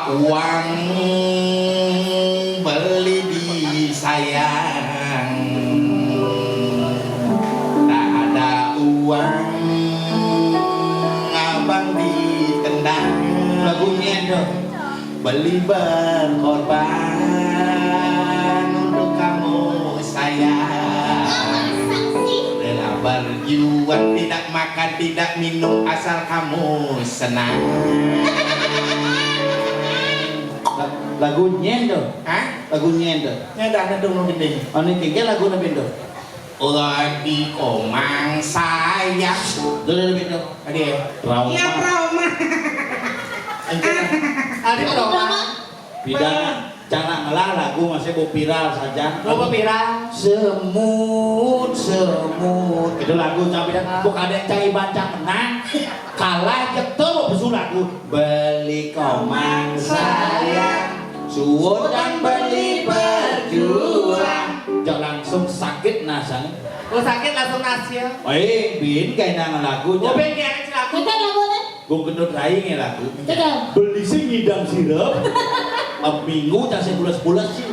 uang beli disayang, tak ada uang abang ditendang. Lagunya dong, beli berkorban untuk kamu sayang, rela berjuang, tidak makan tidak minum asal kamu senang. Lagu nyendo, Hah? lagu nyendo. Nyada ada dong gede. Oh ini tinggal lagu nabi do. Di komang sayang. Dulu nabi do. Ade. Trauma. Iya trauma. Ade trauma. Pidana, cara ngelah lagu masih mau viral saja. Coba viral. Semut, semut. Itu lagu sampai dah. Bukan ada yang cari baca menang. Kalah jatuh besul lagu. Beli komang sayang. Suwon dan beli berjuang. Jangan langsung sakit nasang. Oh sakit langsung nasi ya. Bin kayak nang lagu. Oh ben kayak lagu. Kita lagu nih. Gue gendut raing ya lagu. Kita. Beli sih ngidam sirup. Minggu tak sebulan-bulan sih.